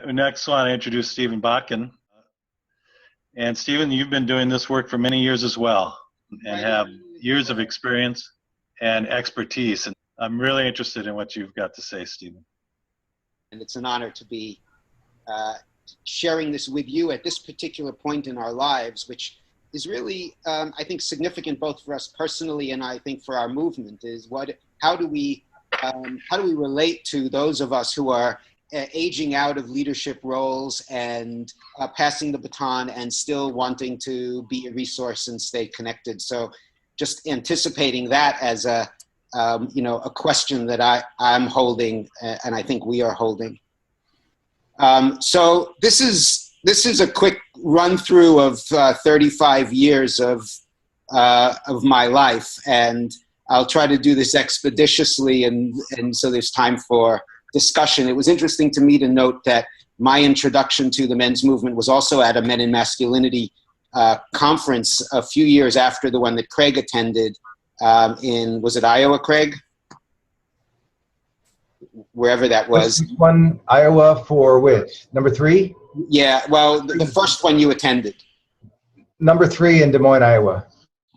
Next, I want to introduce Stephen Botkin. And Stephen, you've been doing this work for many years as well and have years of experience and expertise. And I'm really interested in what you've got to say, Stephen. And it's an honor to be sharing this with you at this particular point in our lives, which is really, I think, significant both for us personally and I think for our movement. Is how do we relate to those of us who are aging out of leadership roles and passing the baton and still wanting to be a resource and stay connected. So just anticipating that as a question that I'm holding and I think we are holding. So this is a quick run through of 35 years of my life, and I'll try to do this expeditiously and so there's time for discussion. It was interesting to me to note that my introduction to the men's movement was also at a Men and Masculinity conference a few years after the one that Craig attended was it Iowa, Craig? Wherever that was. Which one, Iowa for which? Number 3? Yeah, well, the first one you attended. Number 3 in Des Moines, Iowa.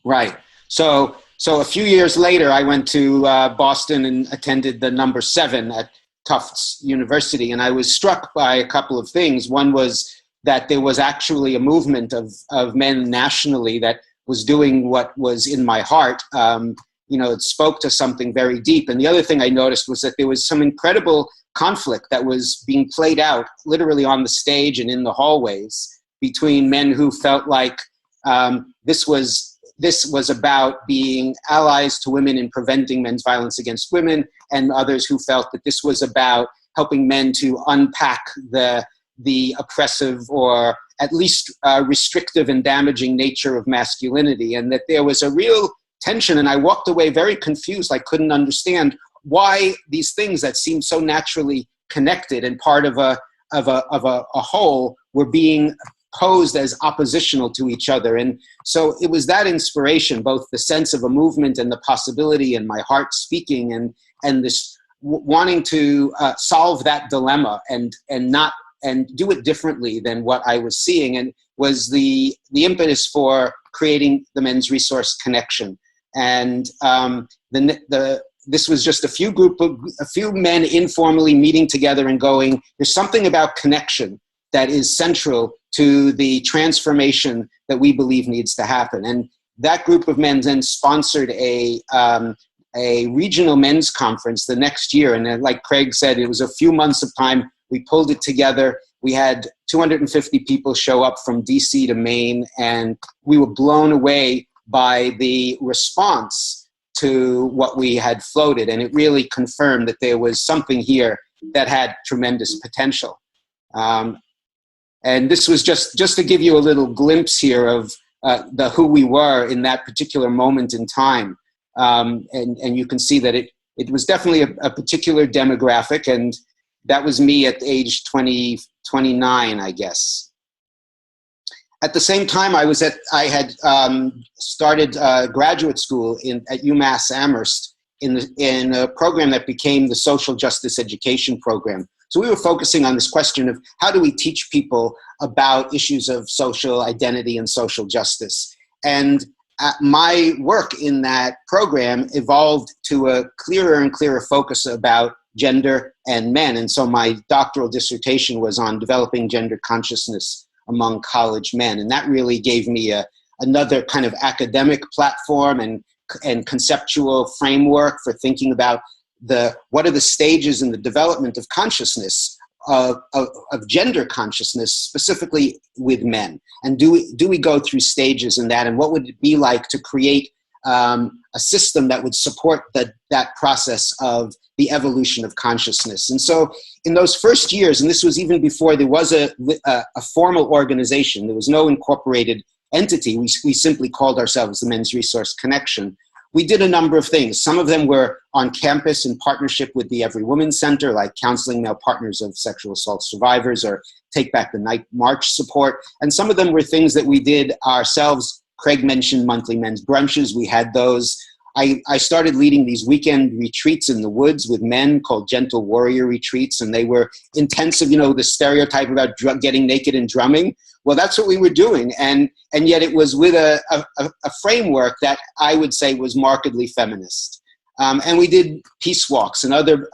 Right. So a few years later, I went to Boston and attended the number 7 at Tufts University, and I was struck by a couple of things. One was that there was actually a movement of men nationally that was doing what was in my heart. It spoke to something very deep. And the other thing I noticed was that there was some incredible conflict that was being played out literally on the stage and in the hallways between men who felt like this was about being allies to women in preventing men's violence against women, and others who felt that this was about helping men to unpack the oppressive or at least restrictive and damaging nature of masculinity, and that there was a real tension. And I walked away very confused. I couldn't understand why these things that seemed so naturally connected and part of a whole were being posed as oppositional to each other. And so it was that inspiration, both the sense of a movement and the possibility and my heart speaking and this wanting to solve that dilemma and do it differently than what I was seeing, and was the impetus for creating the Men's Resource Connection. And this was just a few men informally meeting together and going, there's something about connection that is central to the transformation that we believe needs to happen. And that group of men then sponsored a regional men's conference the next year. And like Craig said, it was a few months of time. We pulled it together. We had 250 people show up from DC to Maine, and we were blown away by the response to what we had floated. And it really confirmed that there was something here that had tremendous potential. And this was just to give you a little glimpse here of who we were in that particular moment in time. And you can see that it was definitely a particular demographic, and that was me at age 29, I guess. At the same time, I had started graduate school at UMass Amherst in a program that became the Social Justice Education Program. So we were focusing on this question of how do we teach people about issues of social identity and social justice. And my work in that program evolved to a clearer and clearer focus about gender and men. And so my doctoral dissertation was on developing gender consciousness among college men. And that really gave me another kind of academic platform and conceptual framework for thinking about what are the stages in the development of consciousness, of gender consciousness, specifically with men. And do we go through stages in that? And what would it be like to create a system that would support that process of the evolution of consciousness? And so in those first years, and this was even before there was a formal organization, there was no incorporated entity, we simply called ourselves the Men's Resource Connection. We did a number of things. Some of them were on campus in partnership with the Every Woman Center, like counseling male partners of sexual assault survivors or Take Back the Night March support. And some of them were things that we did ourselves. Craig mentioned monthly men's brunches. We had those. I started leading these weekend retreats in the woods with men called Gentle Warrior Retreats, and they were intensive, the stereotype about getting naked and drumming. Well, that's what we were doing, and yet it was with a framework that I would say was markedly feminist. And we did peace walks and other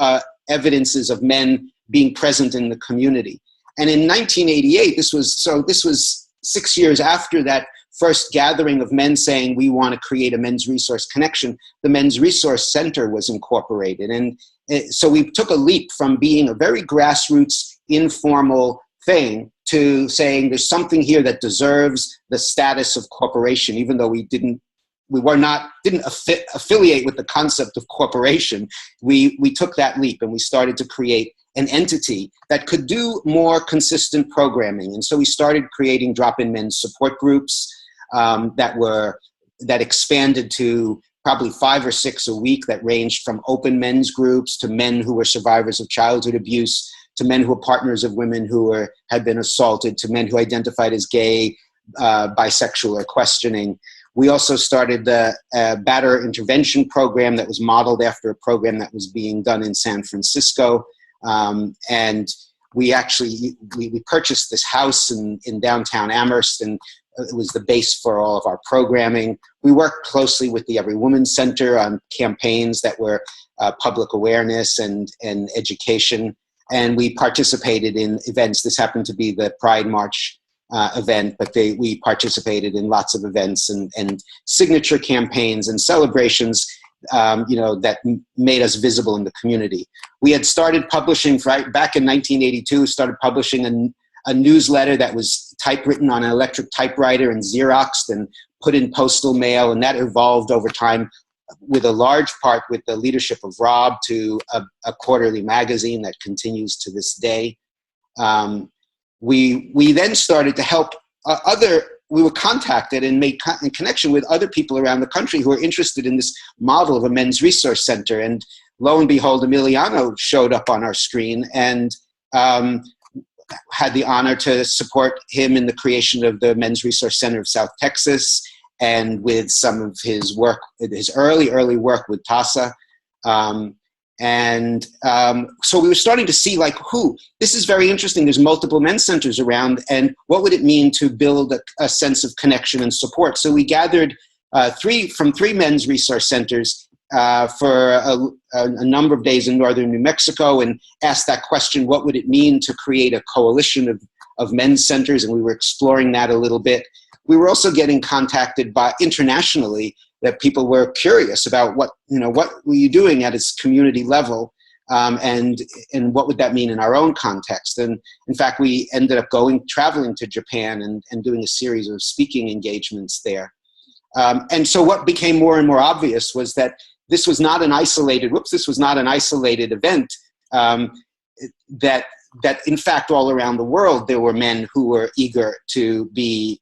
evidences of men being present in the community. And in 1988, this was 6 years after that first gathering of men saying we want to create a men's resource connection, the Men's Resource Center was incorporated. And so we took a leap from being a very grassroots, informal thing to saying there's something here that deserves the status of corporation, even though we didn't affiliate with the concept of corporation. We took that leap and we started to create an entity that could do more consistent programming. And so we started creating drop-in men's support groups that expanded to probably 5 or 6 a week, that ranged from open men's groups to men who were survivors of childhood abuse, to men who were partners of women who had been assaulted, to men who identified as gay, bisexual, or questioning. We also started the Batter Intervention Program that was modeled after a program that was being done in San Francisco. And we purchased this house in downtown Amherst, and it was the base for all of our programming. We worked closely with the Every Woman Center on campaigns that were public awareness and education. And we participated in events. This happened to be the Pride March event, but we participated in lots of events and signature campaigns and celebrations, that made us visible in the community. We had started publishing, back in 1982, started publishing a newsletter that was typewritten on an electric typewriter and Xeroxed and put in postal mail, and that evolved over time with a large part with the leadership of Rob to a quarterly magazine that continues to this day. We then started to help we were contacted and made in connection with other people around the country who were interested in this model of a men's resource center. And lo and behold, Emiliano showed up on our screen, and had the honor to support him in the creation of the Men's Resource Center of South Texas, and with some of his work, his early work with TASA. So we were starting to see this is very interesting. There's multiple men's centers around, and what would it mean to build a sense of connection and support? So we gathered from three men's resource centers for a number of days in northern New Mexico, and asked that question, what would it mean to create a coalition of men's centers? And we were exploring that a little bit. We were also getting contacted internationally, that people were curious about what were you doing at its community level, and what would that mean in our own context. And in fact, we ended up traveling to Japan and doing a series of speaking engagements there. And so what became more and more obvious was that this was not an isolated event, that in fact all around the world there were men who were eager to be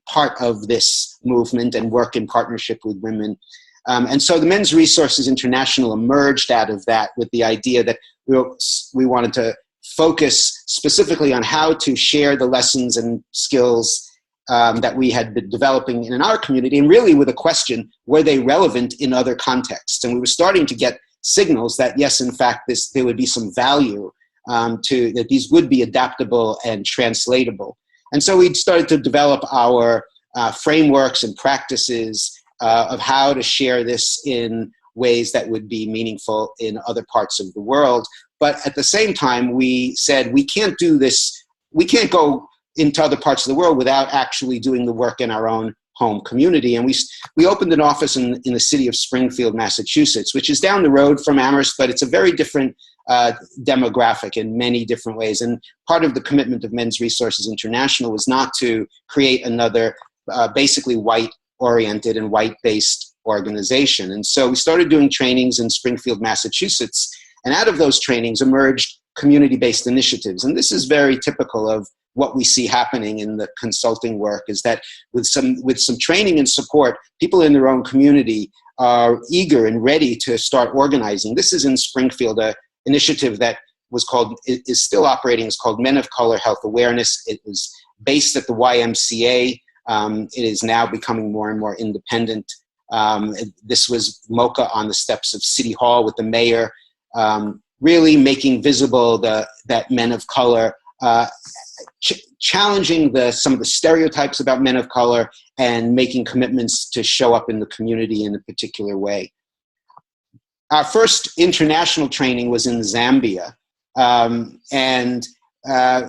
part of this movement and work in partnership with women. And so the Men's Resources International emerged out of that with the idea that we wanted to focus specifically on how to share the lessons and skills that we had been developing in our community, and really with a question, were they relevant in other contexts? And we were starting to get signals that yes, in fact, there would be some value that these would be adaptable and translatable. And so we started to develop our frameworks and practices of how to share this in ways that would be meaningful in other parts of the world. But at the same time, we said we can't do this, we can't go into other parts of the world without actually doing the work in our own home community. And we opened an office in the city of Springfield, Massachusetts, which is down the road from Amherst, but it's a very different demographic in many different ways. And part of the commitment of Men's Resources International was not to create another basically white-oriented and white-based organization. And so we started doing trainings in Springfield, Massachusetts, and out of those trainings emerged community-based initiatives. And this is very typical of what we see happening in the consulting work, is that with some training and support, people in their own community are eager and ready to start organizing. This is in Springfield, an initiative that is still operating. It's called Men of Color Health Awareness. It was based at the YMCA. It is now becoming more and more independent. This was Mocha on the steps of City Hall with the mayor, really making visible that men of color, challenging some of the stereotypes about men of color and making commitments to show up in the community in a particular way. Our first international training was in Zambia, and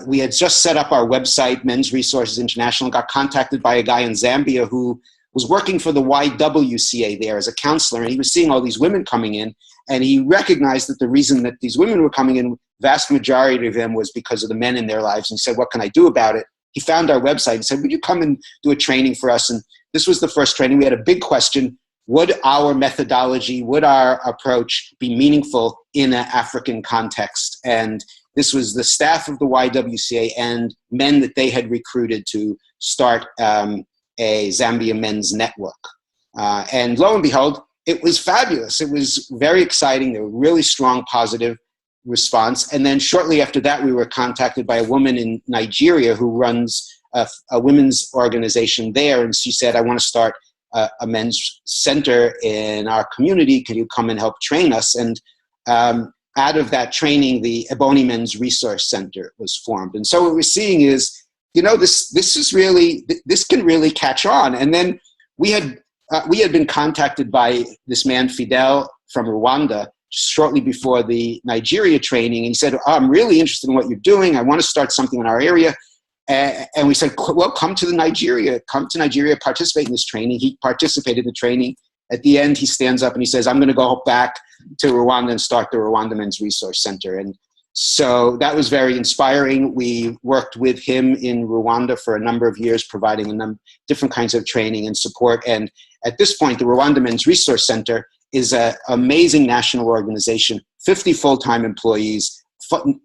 we had just set up our website, Men's Resources International, and got contacted by a guy in Zambia who was working for the YWCA there as a counselor, and he was seeing all these women coming in, and he recognized that the reason that these women were coming in, vast majority of them, was because of the men in their lives, and he said, what can I do about it? He found our website and said, would you come and do a training for us? And this was the first training. We had a big question: would our methodology, would our approach be meaningful in an African context? And this was the staff of the YWCA and men that they had recruited to start a Zambia Men's Network. And lo and behold, it was fabulous. It was very exciting. There were really strong, positive response. And then shortly after that, we were contacted by a woman in Nigeria who runs a women's organization there. And she said, I want to start a men's center in our community. Can you come and help train us? And out of that training, the Ebony Men's Resource Center was formed. And so what we're seeing is, this can really catch on. And then we had been contacted by this man, Fidel, from Rwanda, shortly before the Nigeria training. And he said, I'm really interested in what you're doing. I want to start something in our area. And we said, well, come to Nigeria, participate in this training. He participated in the training. At the end, he stands up and he says, I'm going to go back to Rwanda and start the Rwanda Men's Resource Center. And so that was very inspiring. We worked with him in Rwanda for a number of years, providing different kinds of training and support. And at this point, the Rwanda Men's Resource Center is an amazing national organization, 50 full-time employees,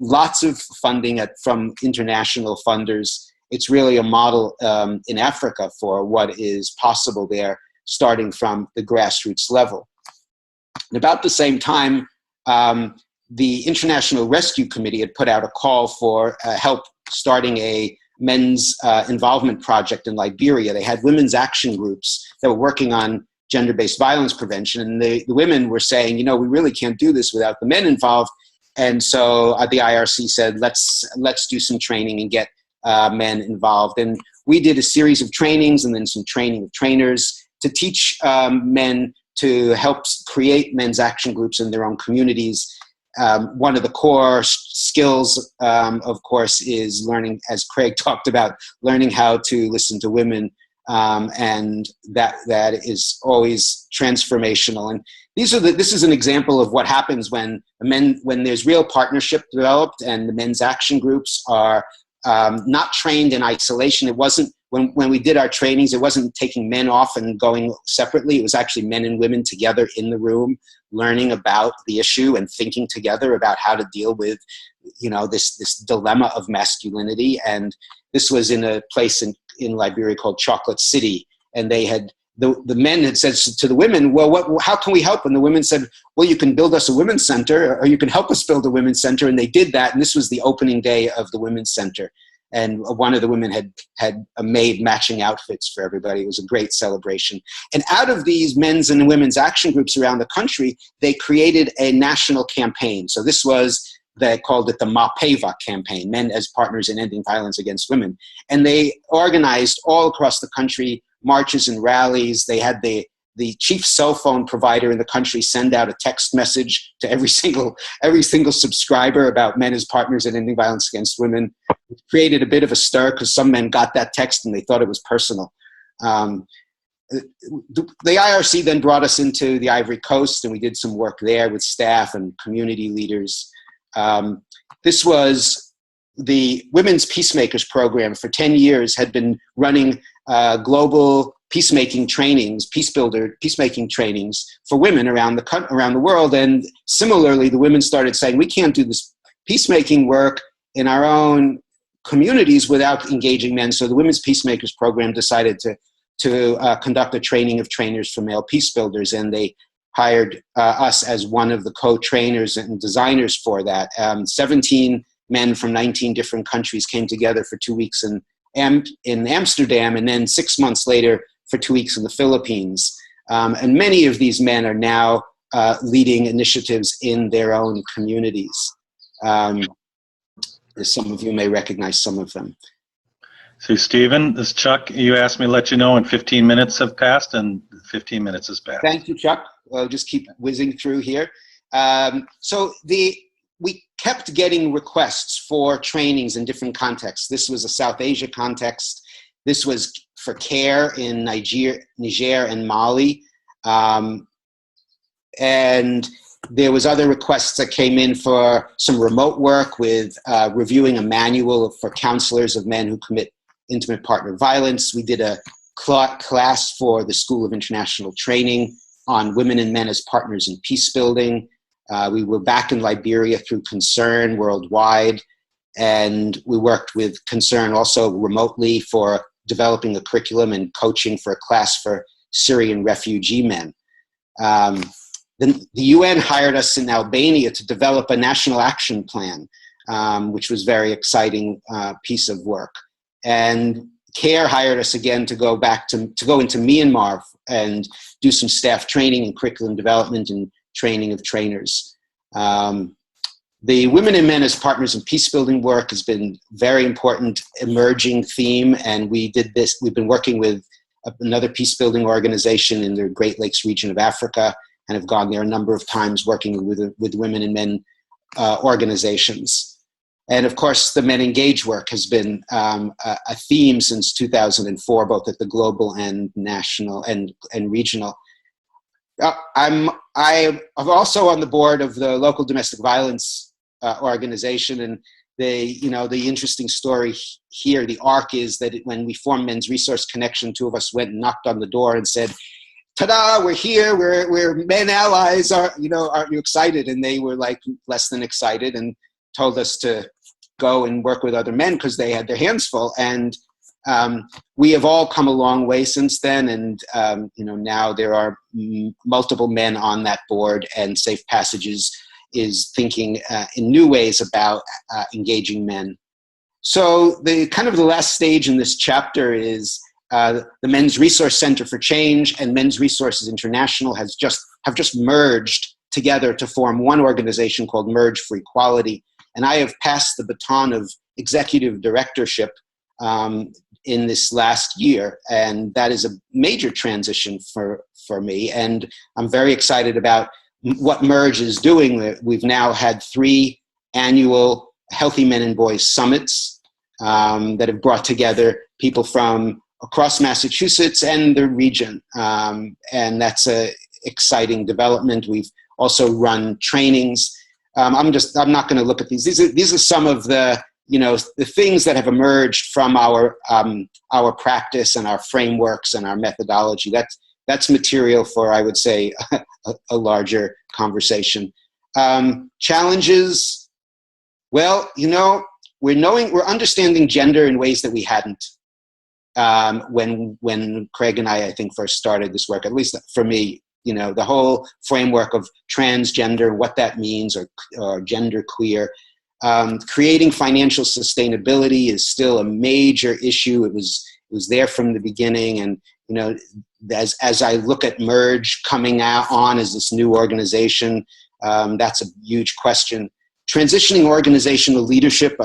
lots of funding from international funders. It's really a model in Africa for what is possible there, starting from the grassroots level. And about the same time, the International Rescue Committee had put out a call for help starting a men's involvement project in Liberia. They had women's action groups that were working on gender-based violence prevention, and the women were saying, we really can't do this without the men involved. And so the IRC said, let's do some training and get men involved. And we did a series of trainings and then some training of trainers to teach men to help create men's action groups in their own communities. One of the core skills, of course, is learning, as Craig talked about, learning how to listen to women, and that is always transformational. And this is an example of what happens when there's real partnership developed and the men's action groups are not trained in isolation. It wasn't when we did our trainings, it wasn't taking men off and going separately. It was actually men and women together in the room, learning about the issue and thinking together about how to deal with, this dilemma of masculinity. And this was in a place in Liberia called Chocolate City. And they had, the men had said to the women, well, how can we help? And the women said, well, you can build us a women's center, or you can help us build a women's center. And they did that. And this was the opening day of the women's center. And one of the women had made matching outfits for everybody. It was a great celebration. And out of these men's and women's action groups around the country, they created a national campaign. So this was, they called it the MAPEVA campaign, Men as Partners in Ending Violence Against Women. And they organized all across the country marches and rallies. They had the chief cell phone provider in the country send out a text message to every single subscriber about men as partners in ending violence against women. It created a bit of a stir because some men got that text and they thought it was personal. The IRC then brought us into the Ivory Coast, and we did some work there with staff and community leaders. This was the Women's Peacemakers Program. For 10 years had been running global peacemaking trainings, peacemaking trainings for women around the world. And similarly, the women started saying, we can't do this peacemaking work in our own communities without engaging men. So the Women's Peacemakers Program decided to conduct a training of trainers for male peace builders, and they hired us as one of the co-trainers and designers for that. 17 men from 19 different countries came together for 2 weeks in Amsterdam, and then 6 months later for 2 weeks in the Philippines. And many of these men are now leading initiatives in their own communities. Some of you may recognize some of them. So Stephen, this is Chuck. You asked me to let you know when 15 minutes have passed, and 15 minutes has passed. Thank you, Chuck. I'll just keep whizzing through here. We kept getting requests for trainings in different contexts. This was a South Asia context. This was for CARE in Niger and Mali. And there was other requests that came in for some remote work with reviewing a manual for counselors of men who commit intimate partner violence. We did a class for the School of International Training on women and men as partners in peace building. We were back in Liberia through Concern worldwide, and we worked with Concern also remotely for developing a curriculum and coaching for a class for Syrian refugee men. The UN hired us in Albania to develop a national action plan, which was very exciting piece of work. And CARE hired us again to go into Myanmar and do some staff training and curriculum development and training of trainers. The Women and Men as Partners in Peacebuilding work has been very important emerging theme, and we've been working with another peacebuilding organization in the Great Lakes region of Africa, and have gone there a number of times working with women and men organizations. And of course, the MenEngage work has been a theme since 2004, both at the global and national and regional. I'm also on the board of the local domestic violence organization, and the interesting story here, the arc is that when we formed Men's Resource Connection, two of us went and knocked on the door and said, "Ta-da! We're here. We're men allies. Aren't you excited?" And they were like less than excited and told us to go and work with other men because they had their hands full. And we have all come a long way since then, and now there are multiple men on that board, and Safe Passages is thinking in new ways about engaging men. So the last stage in this chapter is the Men's Resource Center for Change and Men's Resources International have just merged together to form one organization called Merge for Equality. And I have passed the baton of executive directorship in this last year, and that is a major transition for me. And I'm very excited about what Merge is doing. We've now had 3 annual Healthy Men and Boys Summits that have brought together people from across Massachusetts and the region, and that's a exciting development. We've also run trainings. I'm not going to look at these. These are some of the things that have emerged from our practice and our frameworks and our methodology. That's material for, I would say, a larger conversation. Challenges. Well, we're understanding gender in ways that we hadn't when Craig and I think first started this work. At least for me, the whole framework of transgender, what that means, or gender queer. Creating financial sustainability is still a major issue. It was there from the beginning, and as I look at Merge coming on as this new organization, that's a huge question. Transitioning organizational leadership,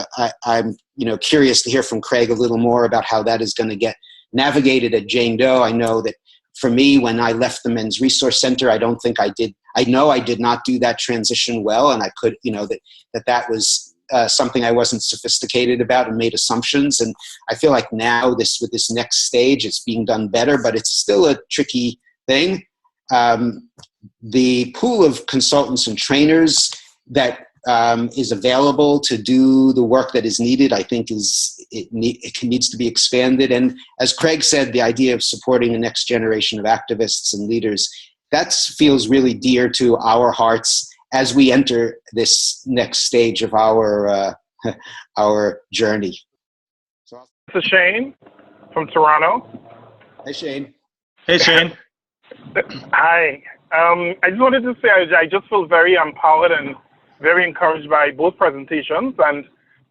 I'm curious to hear from Craig a little more about how that is going to get navigated at Jane Doe. I know that for me, when I left the Men's Resource Center, I don't think I did. I know I did not do that transition well, and I could, that was something I wasn't sophisticated about and made assumptions. And I feel like now with this next stage, it's being done better, but it's still a tricky thing. The pool of consultants and trainers that is available to do the work that is needed, I think needs to be expanded. And as Craig said, the idea of supporting the next generation of activists and leaders, that feels really dear to our hearts as we enter this next stage of our journey. This is Shane from Toronto. Hey, Shane. Hey, Shane. Hi. I just wanted to say I just feel very empowered and very encouraged by both presentations, and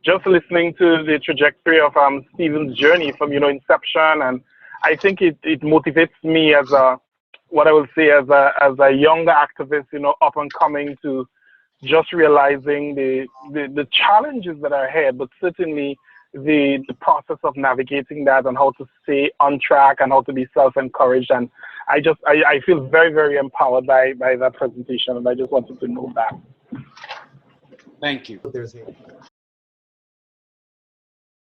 just listening to the trajectory of Stephen's journey from inception, and I think it motivates me as a what I will say as a younger activist, up and coming, to just realizing the challenges that are ahead, but certainly the process of navigating that and how to stay on track and how to be self-encouraged. And I feel very, very empowered by that presentation, and I just wanted to know that. Thank you. There's a